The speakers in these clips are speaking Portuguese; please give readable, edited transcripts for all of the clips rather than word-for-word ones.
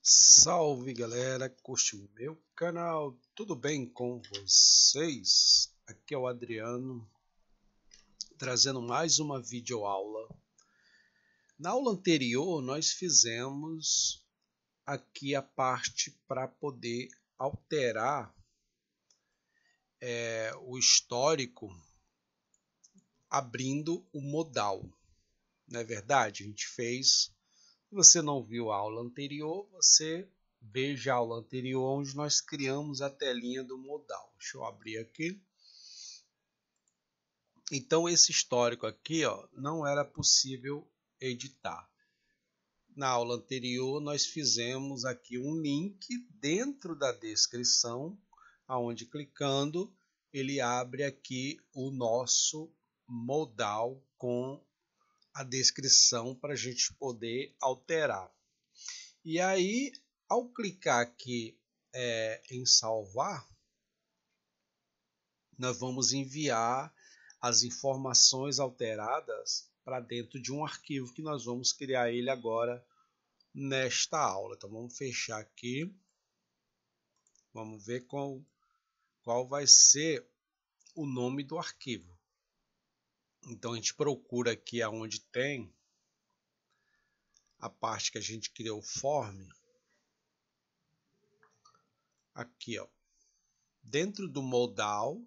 Salve galera, curte o meu canal, tudo bem com vocês? Aqui é o Adriano, trazendo mais uma videoaula. Na aula anterior nós fizemos aqui a parte para poder alterar o histórico abrindo o modal, não é verdade? A gente fez. Se você não viu a aula anterior, você veja a aula anterior onde nós criamos a telinha do modal. Deixa eu abrir aqui. Então esse histórico aqui, ó, não era possível editar. Na aula anterior nós fizemos aqui um link dentro da descrição, aonde clicando ele abre aqui o nosso modal com a descrição para a gente poder alterar. E aí, ao clicar aqui em salvar, nós vamos enviar as informações alteradas para dentro de um arquivo que nós vamos criar ele agora nesta aula. Então vamos fechar aqui, vamos ver qual vai ser o nome do arquivo. Então a gente procura aqui aonde tem a parte que a gente criou o form. Aqui, ó, dentro do modal,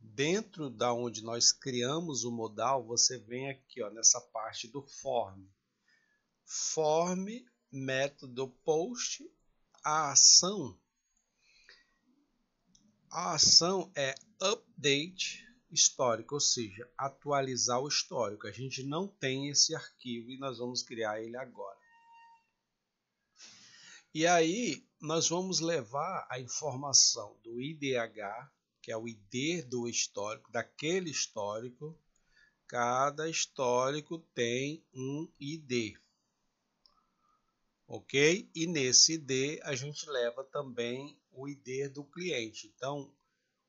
dentro da onde nós criamos o modal, você vem aqui, ó, nessa parte do form. Form, método post, a ação é update histórico, ou seja, atualizar o histórico. A gente não tem esse arquivo e nós vamos criar ele agora. E aí nós vamos levar a informação do IDH, que é o ID do histórico, daquele histórico. Cada histórico tem um ID, ok? E nesse ID a gente leva também o ID do cliente. Então,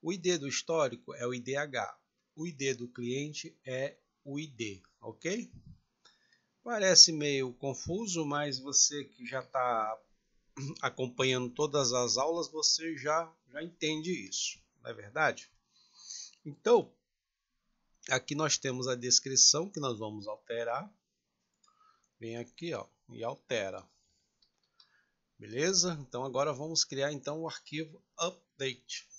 o ID do histórico é o IDH, o ID do cliente é o ID, ok? Parece meio confuso, mas você que já está acompanhando todas as aulas, você já entende isso, não é verdade? Então, aqui nós temos a descrição que nós vamos alterar. Vem aqui, ó, e altera. Beleza? Então agora vamos criar então o arquivo update.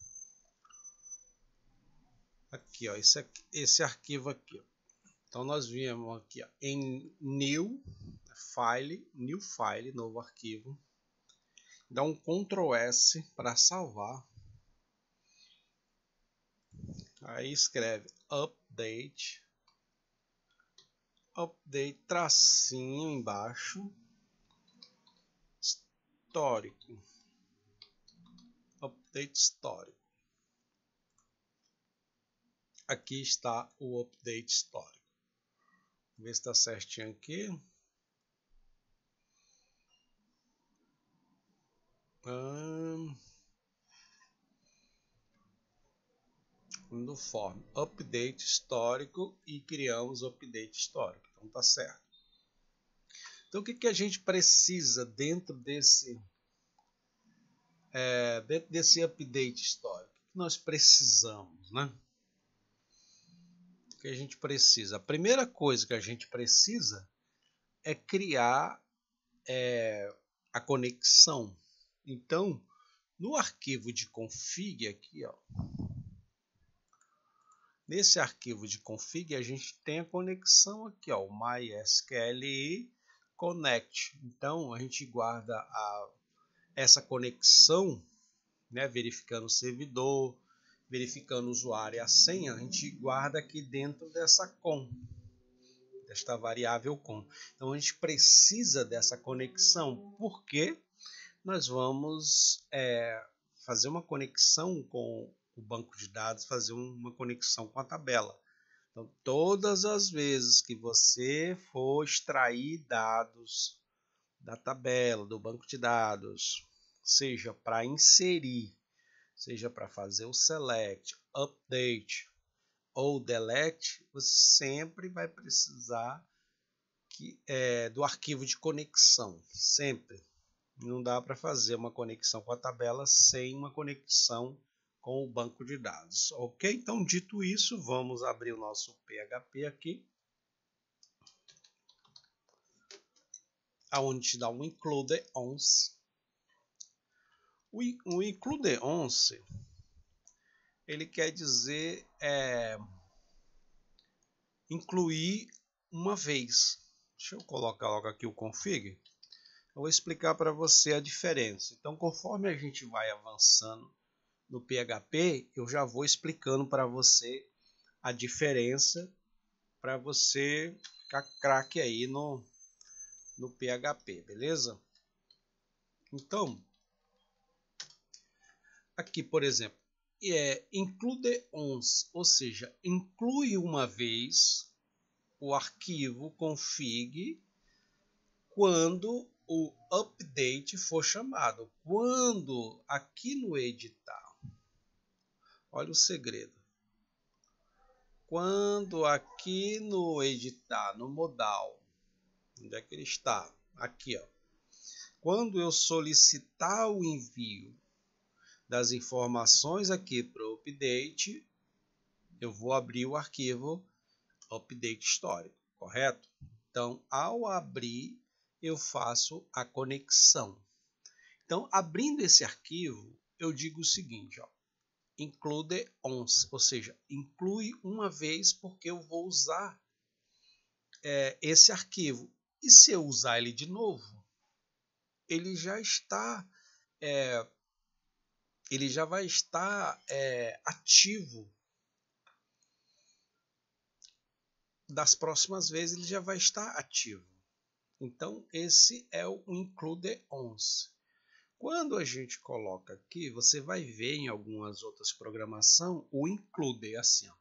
Aqui, ó, esse arquivo aqui. Então nós viemos aqui, ó, em new file, novo arquivo. Dá um Ctrl S para salvar. Aí escreve update, tracinho embaixo, histórico, update histórico. Aqui está o update histórico. Vamos ver se está certinho aqui. No form update histórico e criamos o update histórico. Então tá certo. Então o que a gente precisa dentro desse update histórico? O que nós precisamos, né? O que a gente precisa? A primeira coisa que a gente precisa é criar a conexão. Então, no arquivo de config aqui, ó, nesse arquivo de config a gente tem a conexão aqui, ó, o MySQL Connect. Então a gente guarda essa conexão, né, verificando o servidor, verificando o usuário e a senha, a gente guarda aqui dentro desta variável com. Então a gente precisa dessa conexão porque nós vamos fazer uma conexão com o banco de dados, fazer uma conexão com a tabela. Então, todas as vezes que você for extrair dados da tabela, do banco de dados, seja para inserir, seja para fazer o select, update ou delete, você sempre vai precisar do arquivo de conexão, sempre. Não dá para fazer uma conexão com a tabela sem uma conexão com o banco de dados, ok? Então, dito isso, vamos abrir o nosso PHP aqui, aonde dá um include once. O include once, ele quer dizer incluir uma vez. Deixa eu colocar logo aqui o config. Eu vou explicar para você a diferença. Então, conforme a gente vai avançando no PHP, eu já vou explicando para você a diferença para você ficar craque aí no PHP, beleza? Então, aqui, por exemplo, include once, ou seja, inclui uma vez o arquivo config quando o update for chamado. Quando aqui no editar, olha o segredo. Quando aqui no editar, no modal, onde é que ele está? Aqui, ó. Quando eu solicitar o envio das informações aqui para o update, eu vou abrir o arquivo update histórico, correto? Então, ao abrir, eu faço a conexão. Então, abrindo esse arquivo, eu digo o seguinte, ó, include once, ou seja, inclui uma vez porque eu vou usar esse arquivo. E se eu usar ele de novo, ele já está, ele já vai estar ativo. Das próximas vezes ele já vai estar ativo. Então, esse é o include once. Quando a gente coloca aqui, você vai ver em algumas outras programações o include, assim, ó.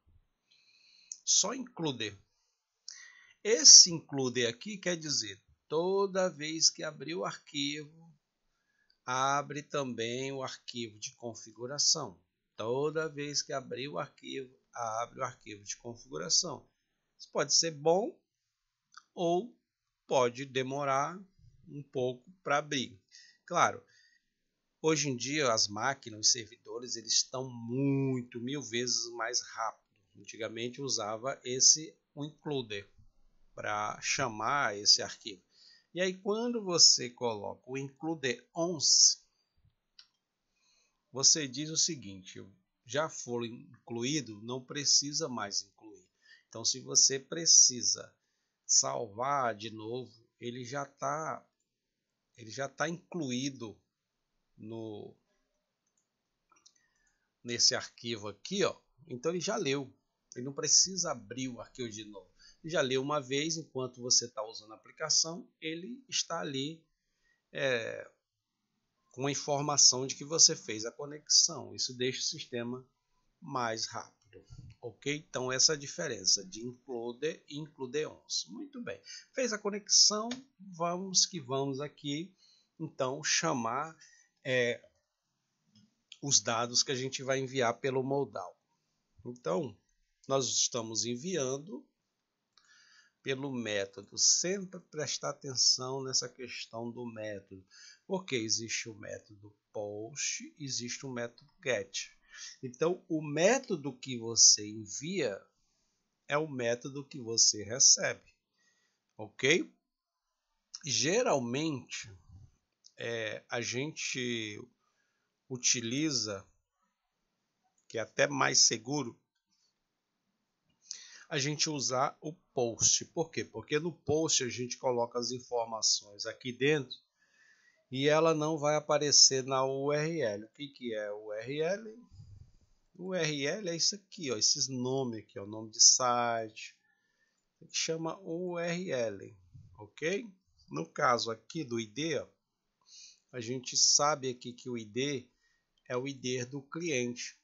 Só include. Esse include aqui quer dizer, toda vez que abrir o arquivo, abre também o arquivo de configuração. Toda vez que abrir o arquivo, abre o arquivo de configuração. Isso pode ser bom ou pode demorar um pouco para abrir. Claro, hoje em dia as máquinas, os servidores, eles estão mil vezes mais rápidos. Antigamente usava esse include para chamar esse arquivo. E aí quando você coloca o include once, você diz o seguinte, já foi incluído, não precisa mais incluir. Então se você precisa salvar de novo, ele já está incluído nesse arquivo aqui, ó. Então ele já leu, ele não precisa abrir o arquivo de novo. Ele já leu uma vez, enquanto você está usando a aplicação, ele está ali com a informação de que você fez a conexão. Isso deixa o sistema mais rápido, ok? Então essa é a diferença de include e include once. Muito bem, fez a conexão, vamos que vamos aqui, então chamar os dados que a gente vai enviar pelo modal. Então, nós estamos enviando pelo método. Sempre prestar atenção nessa questão do método, porque existe o método post, existe o método get. Então, o método que você envia é o método que você recebe, ok? Geralmente, a gente utiliza, que é até mais seguro, a gente usar o post. Por quê? Porque no post a gente coloca as informações aqui dentro e ela não vai aparecer na URL. O que é o URL? O URL é isso aqui, ó, esses nomes aqui, ó, nome de site, que chama URL, ok? No caso aqui do ID, ó, a gente sabe aqui que o ID é o ID do cliente.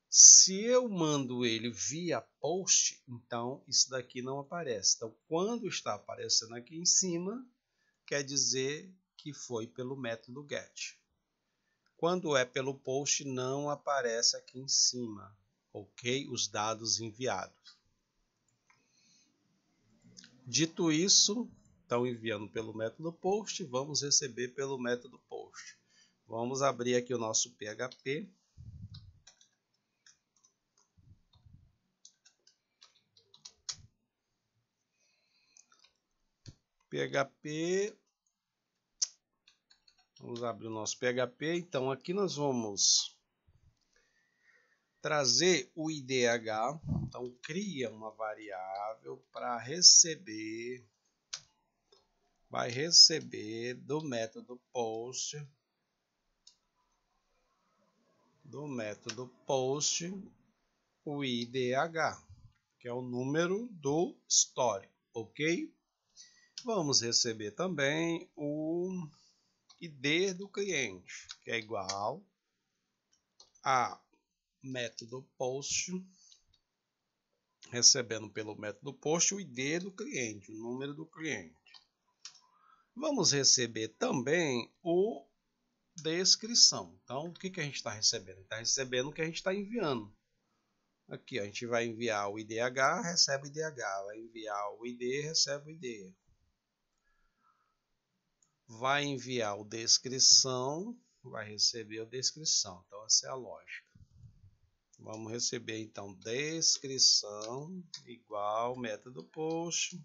Se eu mando ele via post, então isso daqui não aparece. Então, quando está aparecendo aqui em cima, quer dizer que foi pelo método get. Quando é pelo post, não aparece aqui em cima, ok? Os dados enviados. Dito isso, estão enviando pelo método POST, vamos receber pelo método POST. Vamos abrir aqui o nosso PHP. Vamos abrir o nosso PHP. Então, aqui nós vamos trazer o IDH. Então, cria uma variável para receber, vai receber do método POST, o IDH, que é o número do histórico, ok? Vamos receber também o ID do cliente, que é igual a método POST, recebendo pelo método POST o ID do cliente, o número do cliente. Vamos receber também o descrição. Então, o que a gente está recebendo? Está recebendo o que a gente está enviando. Aqui, a gente vai enviar o IDH, recebe o IDH. Vai enviar o ID, recebe o ID. Vai enviar o descrição, vai receber o descrição. Então, essa é a lógica. Vamos receber, então, descrição igual método POST.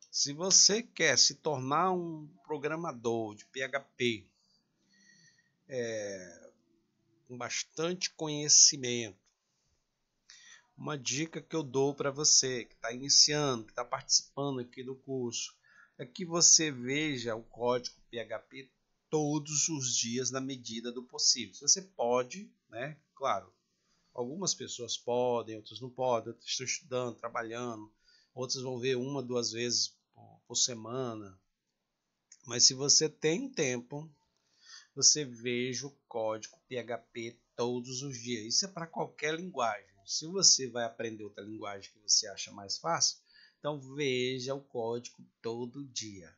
Se você quer se tornar um programador de PHP com bastante conhecimento, uma dica que eu dou para você que está iniciando, que está participando aqui do curso, é que você veja o código PHP todos os dias na medida do possível. Se você pode, né? Claro, algumas pessoas podem, outras não podem, outras estão estudando, trabalhando, outras vão ver uma, duas vezes por semana. Mas se você tem tempo, você veja o código PHP todos os dias. Isso é para qualquer linguagem. Se você vai aprender outra linguagem que você acha mais fácil, então veja o código todo dia.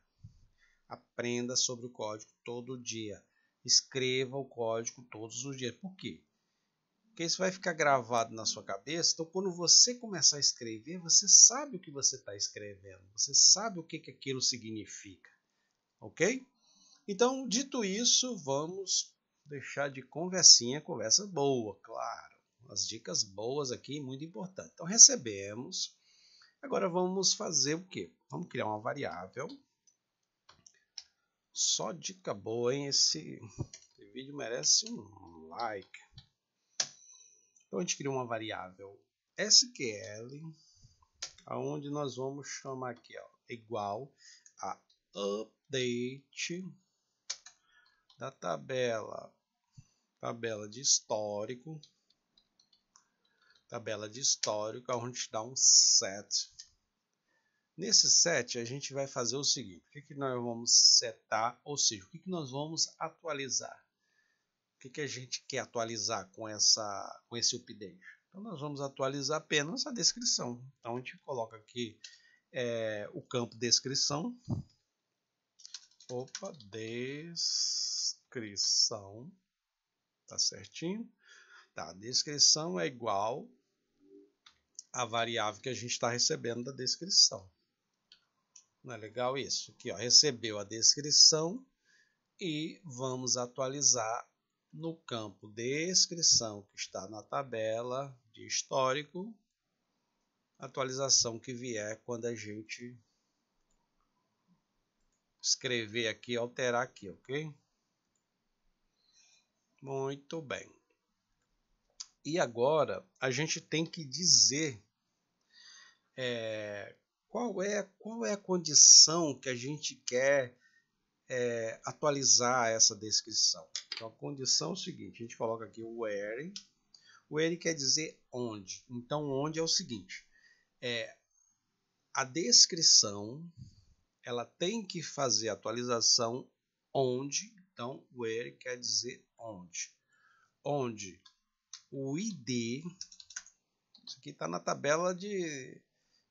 Aprenda sobre o código todo dia. Escreva o código todos os dias. Por quê? Porque isso vai ficar gravado na sua cabeça. Então, quando você começar a escrever, você sabe o que você está escrevendo. Você sabe o que aquilo significa. Ok? Então, dito isso, vamos deixar de conversinha, conversa boa, claro. As dicas boas aqui, muito importante. Então, recebemos. Agora vamos fazer o quê? Vamos criar uma variável. Só dica boa, hein? Esse vídeo merece um like. Então, a gente cria uma variável SQL, onde nós vamos chamar aqui, ó, igual a update da tabela de histórico, onde dá um set. Nesse set a gente vai fazer o seguinte: o que nós vamos setar, ou seja, o que nós vamos atualizar? O que a gente quer atualizar com esse update? Então nós vamos atualizar apenas a descrição. Então a gente coloca aqui o campo descrição. Opa, descrição. Tá certinho? Tá, descrição é igual a variável que a gente está recebendo da descrição. Não é legal isso? Aqui, ó, recebeu a descrição e vamos atualizar no campo descrição que está na tabela de histórico, atualização que vier quando a gente escrever aqui, alterar aqui, ok? Muito bem. E agora a gente tem que dizer qual é a condição que a gente quer atualizar essa descrição. Então a condição é o seguinte: a gente coloca aqui o where. O where quer dizer onde. Então onde é o seguinte: a descrição ela tem que fazer atualização onde. Então where quer dizer onde. Onde o ID, isso aqui está na tabela de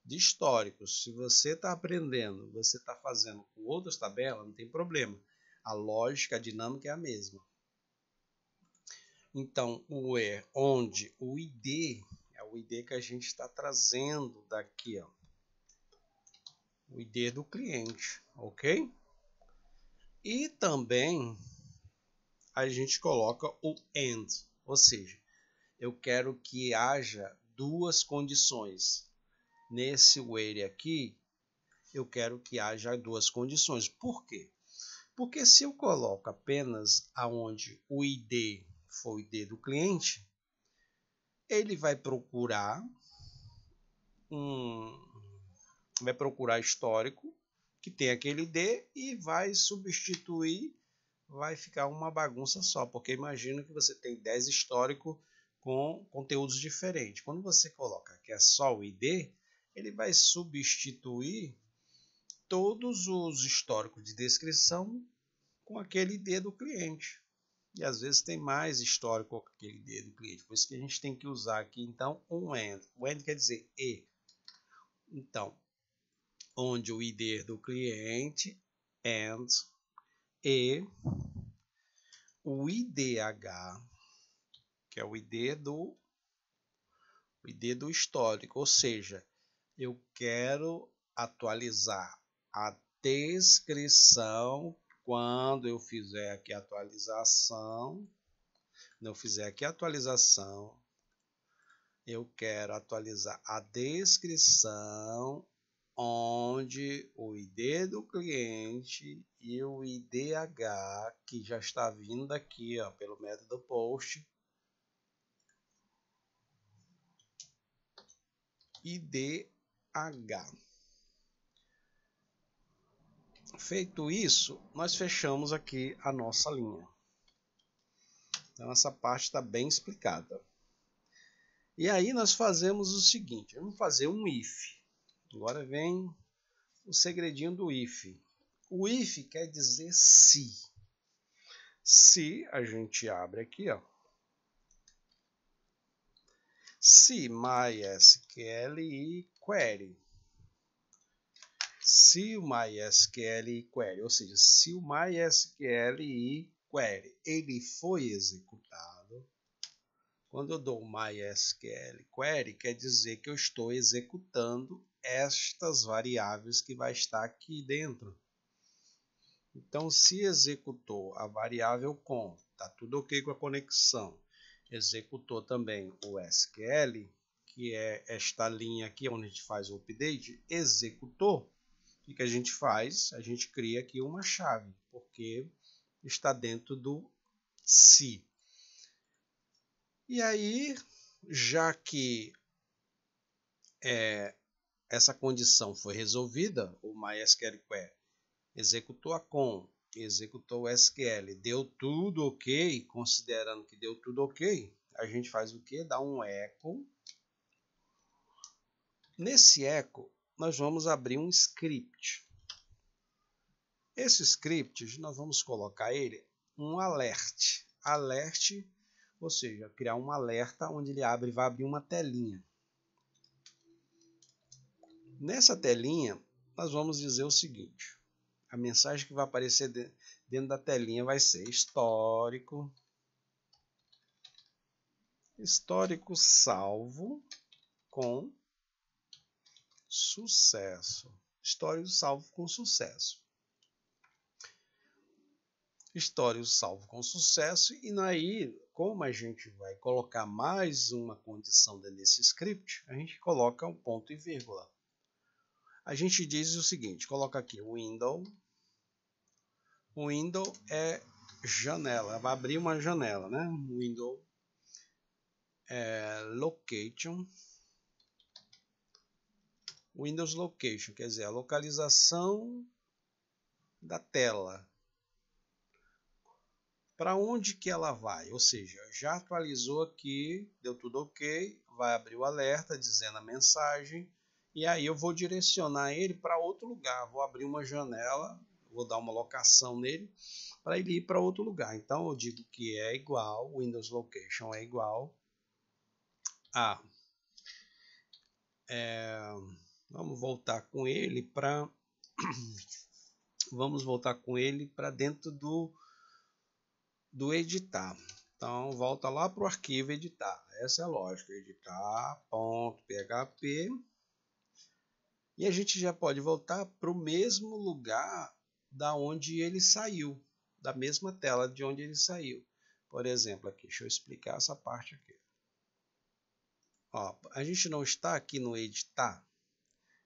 históricos. Se você está aprendendo, você está fazendo com outras tabelas, não tem problema. A lógica, a dinâmica é a mesma. Então, o where, onde, o ID, é o ID que a gente está trazendo daqui, ó. O ID do cliente, ok? E também a gente coloca o and, ou seja, eu quero que haja duas condições. Nesse where aqui, eu quero que haja duas condições. Por quê? Porque se eu coloco apenas aonde o ID for o ID do cliente, ele vai procurar histórico que tem aquele ID e vai substituir, vai ficar uma bagunça só, porque imagina que você tem 10 históricos com conteúdos diferentes. Quando você coloca que é só o ID, ele vai substituir todos os históricos de descrição com aquele ID do cliente. E às vezes tem mais histórico com aquele ID do cliente. Por isso que a gente tem que usar aqui, então, um AND. O AND quer dizer e. Então, onde o ID do cliente AND e o IDH, que é o ID do histórico. Ou seja, eu quero atualizar a descrição quando eu fizer aqui a atualização. Quando eu fizer aqui a atualização, eu quero atualizar a descrição onde o ID do cliente e o IDH, que já está vindo aqui, ó, pelo método post, IDH. Feito isso, nós fechamos aqui a nossa linha. Então, essa parte está bem explicada. E aí nós fazemos o seguinte, vamos fazer um if. Agora vem o segredinho do if. O if quer dizer se. Se a gente abre aqui, ó. Se MySQL e query. Se o MySQL e query, ou seja, se o MySQL e query ele foi executado, quando eu dou MySQL query, quer dizer que eu estou executando estas variáveis que vai estar aqui dentro. Então, se executou a variável com, está tudo ok com a conexão, executou também o SQL, que é esta linha aqui onde a gente faz o update, executou, o que a gente faz? A gente cria aqui uma chave, porque está dentro do se. E aí, já que essa condição foi resolvida, o MySQL query executou a com, executou o SQL, deu tudo ok, considerando que deu tudo ok, a gente faz o que? Dá um echo. Nesse echo, nós vamos abrir um script. Esse script, nós vamos colocar ele um alert. Alert, ou seja, criar um alerta onde ele abre, vai abrir uma telinha. Nessa telinha, nós vamos dizer o seguinte. A mensagem que vai aparecer dentro da telinha vai ser histórico salvo com sucesso. Histórico salvo com sucesso. Histórico salvo com sucesso. E aí, como a gente vai colocar mais uma condição dentro desse script, a gente coloca um ponto e vírgula. A gente diz o seguinte, coloca aqui window. O window é janela, vai abrir uma janela, né? Window location. Windows Location, quer dizer, a localização da tela. Para onde que ela vai? Ou seja, já atualizou aqui, deu tudo ok, vai abrir o alerta dizendo a mensagem, e aí eu vou direcionar ele para outro lugar. Vou abrir uma janela, vou dar uma locação nele, para ele ir para outro lugar. Então eu digo que é igual, Windows Location é igual a... vamos voltar com ele para vamos voltar com ele para dentro do editar. Então, volta lá para o arquivo editar. Essa é a lógica, editar.php. E a gente já pode voltar para o mesmo lugar da onde ele saiu, da mesma tela de onde ele saiu. Por exemplo, aqui, deixa eu explicar essa parte aqui. Ó, a gente não está aqui no editar.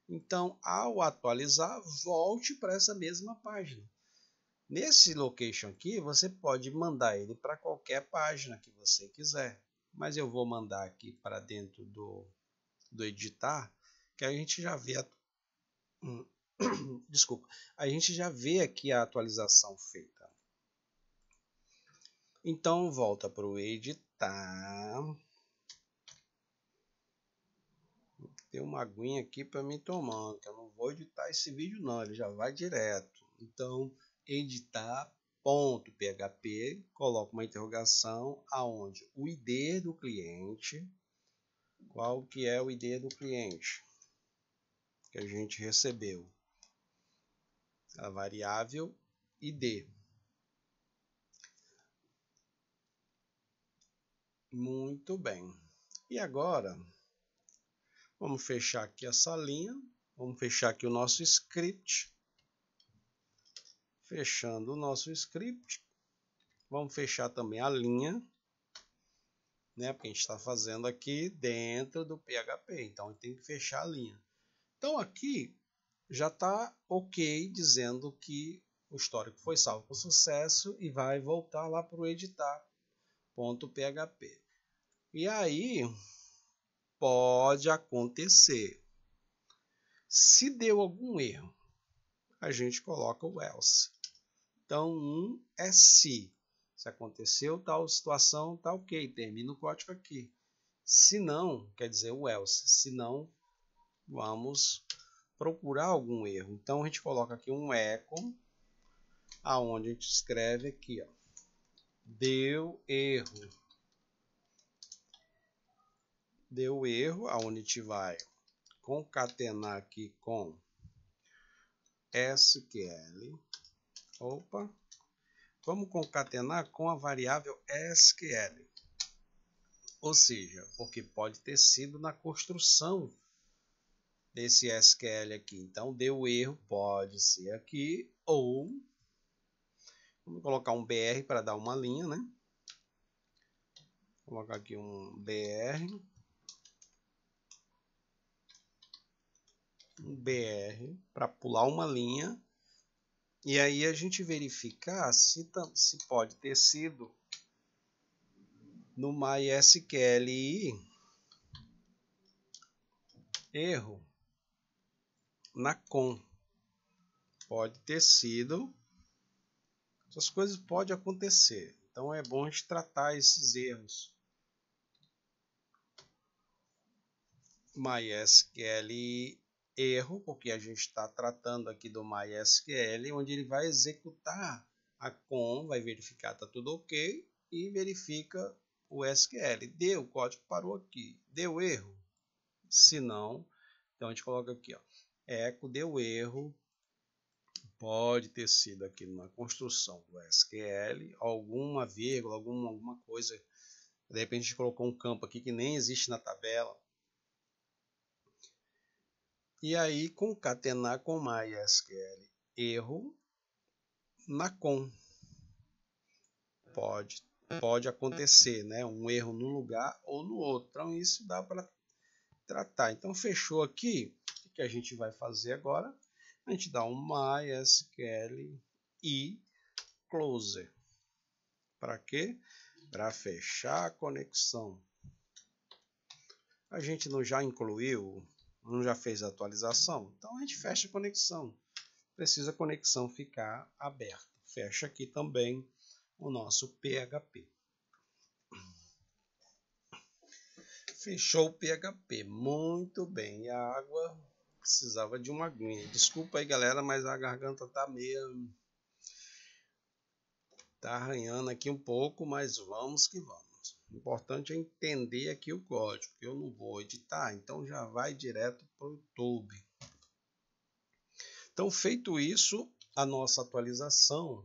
Então, ao atualizar, volte para essa mesma página. Nesse location aqui, você pode mandar ele para qualquer página que você quiser. Mas eu vou mandar aqui para dentro do editar, que a gente já vê desculpa, a gente já vê aqui a atualização feita. Então, volta para o editar. Tem uma aguinha aqui para mim tomando, que eu não vou editar esse vídeo não, ele já vai direto. Então, editar.php, coloca uma interrogação aonde o ID do cliente, qual que é o ID do cliente que a gente recebeu? A variável ID. Muito bem. E agora, vamos fechar aqui essa linha, vamos fechar aqui o nosso script. Fechando o nosso script, vamos fechar também a linha, né? Porque a gente está fazendo aqui dentro do PHP, então tem que fechar a linha. Então aqui já está ok, dizendo que o histórico foi salvo com sucesso e vai voltar lá para o editar.php. E aí pode acontecer, se deu algum erro, a gente coloca o else. Então, é se aconteceu tal situação, tá ok, termina o código aqui. Se não, quer dizer o else. Se não, vamos procurar algum erro. Então, a gente coloca aqui um echo, aonde a gente escreve aqui, ó, deu erro. Deu erro, aonde a gente vai concatenar aqui com SQL. Opa! Vamos concatenar com a variável SQL. Ou seja, porque pode ter sido na construção desse SQL aqui. Então, deu erro, pode ser aqui, ou vamos colocar um BR para dar uma linha, né? Vou colocar aqui um BR. Um BR para pular uma linha. E aí a gente verificar se pode ter sido no MySQL erro na com. Pode ter sido. Essas coisas podem acontecer. Então é bom a gente tratar esses erros. MySQL erro, porque a gente está tratando aqui do MySQL, onde ele vai executar a com, vai verificar está tudo ok e verifica o SQL. Deu, o código parou aqui. Deu erro? Se não, então a gente coloca aqui, ó, echo deu erro. Pode ter sido aqui na construção do SQL, alguma vírgula, alguma coisa. De repente a gente colocou um campo aqui que nem existe na tabela. E aí concatenar com MySQL erro na com. Pode acontecer, né? Um erro num lugar ou no outro. Então isso dá para tratar. Então fechou aqui. O que a gente vai fazer agora? A gente dá um MySQL e close. Para quê? Para fechar a conexão. A gente não já incluiu, não já fez a atualização? Então a gente fecha a conexão. Precisa a conexão ficar aberta. Fecha aqui também o nosso PHP. Fechou o PHP. Muito bem. E a água precisava de uma aguinha. Desculpa aí, galera, mas a garganta tá meio... tá arranhando aqui um pouco, mas vamos que vamos. O importante é entender aqui o código. Eu não vou editar, então já vai direto para o YouTube. Então, feito isso, a nossa atualização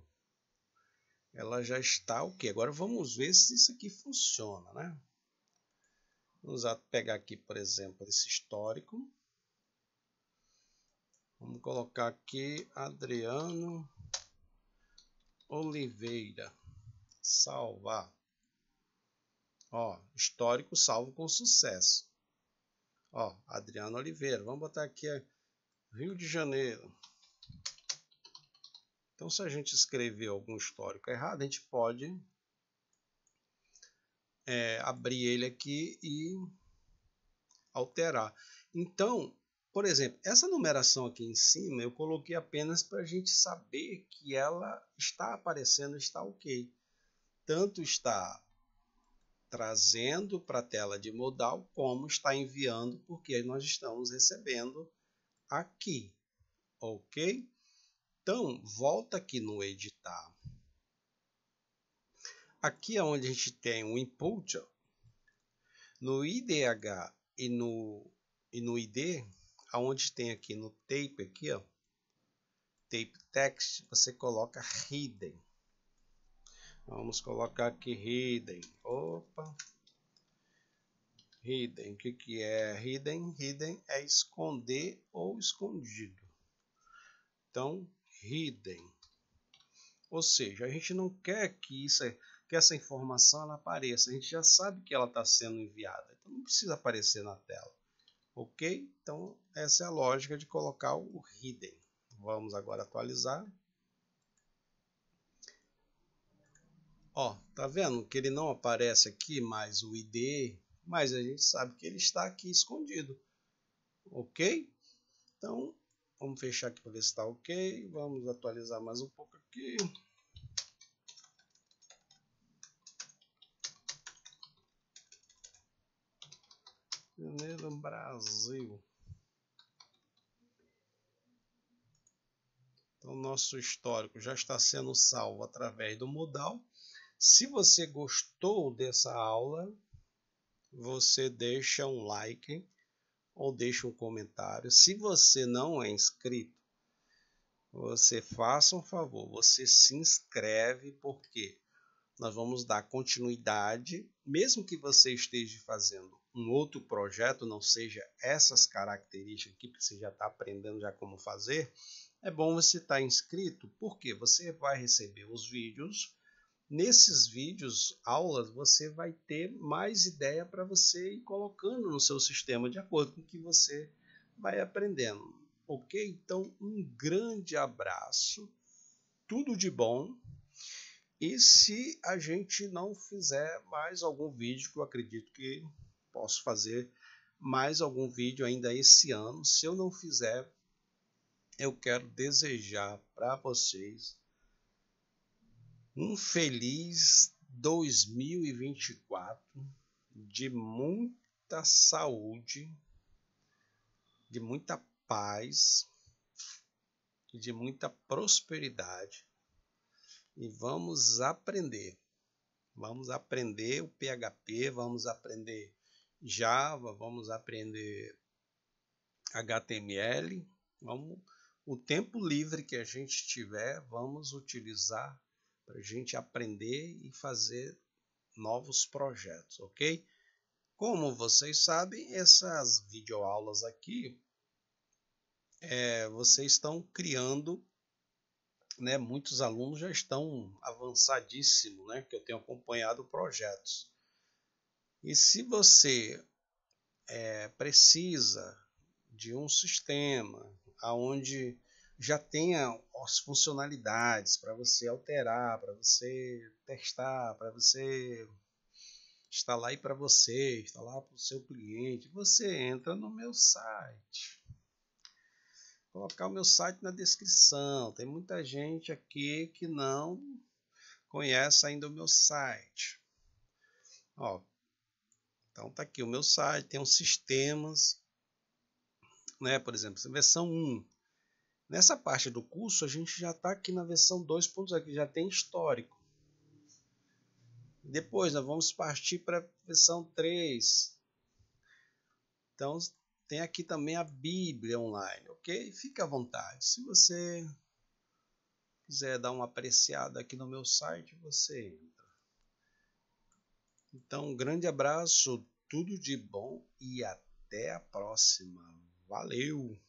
ela já está ok. Agora vamos ver se isso aqui funciona, né? Vamos pegar aqui, por exemplo, esse histórico. Vamos colocar aqui Adriano Oliveira. Salvar. Ó, histórico salvo com sucesso. Ó, Adriano Oliveira. Vamos botar aqui Rio de Janeiro. Então, se a gente escrever algum histórico errado, a gente pode abrir ele aqui e alterar. Então, por exemplo, essa numeração aqui em cima eu coloquei apenas para a gente saber que ela está aparecendo, está ok. Tanto está trazendo para a tela de modal, como está enviando, porque nós estamos recebendo aqui, ok? Então, volta aqui no editar. Aqui é onde a gente tem o input, ó, no IDH e no ID, aonde tem aqui no tape, aqui, ó, tape text, você coloca hidden. Vamos colocar aqui hidden. Opa! Hidden, o que é hidden? Hidden é esconder ou escondido. Então, hidden. Ou seja, a gente não quer que essa informação ela apareça. A gente já sabe que ela está sendo enviada. Então, não precisa aparecer na tela. Ok? Então, essa é a lógica de colocar o hidden. Vamos agora atualizar. Ó, tá vendo que ele não aparece aqui mais o ID, mas a gente sabe que ele está aqui escondido. Ok? Então, vamos fechar aqui para ver se está ok. Vamos atualizar mais um pouco aqui. Janeiro, Brasil. Então, nosso histórico já está sendo salvo através do modal. Se você gostou dessa aula, você deixa um like ou deixa um comentário. Se você não é inscrito, você faça um favor, você se inscreve, porque nós vamos dar continuidade, mesmo que você esteja fazendo um outro projeto, não seja essas características aqui, porque você já está aprendendo já como fazer, é bom você estar inscrito, porque você vai receber os vídeos. Nesses vídeos, aulas, você vai ter mais ideia para você ir colocando no seu sistema de acordo com o que você vai aprendendo. Ok? Então, um grande abraço, tudo de bom. E se a gente não fizer mais algum vídeo, que eu acredito que posso fazer mais algum vídeo ainda esse ano, se eu não fizer, eu quero desejar para vocês um feliz 2024 de muita saúde, de muita paz e de muita prosperidade. E vamos aprender. Vamos aprender o PHP, vamos aprender Java, vamos aprender HTML. O tempo livre que a gente tiver, vamos utilizar para a gente aprender e fazer novos projetos, ok? Como vocês sabem, essas videoaulas aqui, vocês estão criando, né? Muitos alunos já estão avançadíssimos, né? Que eu tenho acompanhado projetos. E se você precisa de um sistema onde já tenha as funcionalidades para você alterar, para você testar, para você instalar para você, instalar para o seu cliente, você entra no meu site. Vou colocar o meu site na descrição. Tem muita gente aqui que não conhece ainda o meu site. Ó, então tá aqui o meu site, tem uns sistemas, né? Por exemplo, versão 1. Nessa parte do curso, a gente já está aqui na versão 2.0, aqui já tem histórico. Depois, nós vamos partir para a versão 3. Então, tem aqui também a Bíblia online, ok? Fique à vontade. Se você quiser dar uma apreciada aqui no meu site, você entra. Então, um grande abraço, tudo de bom e até a próxima. Valeu!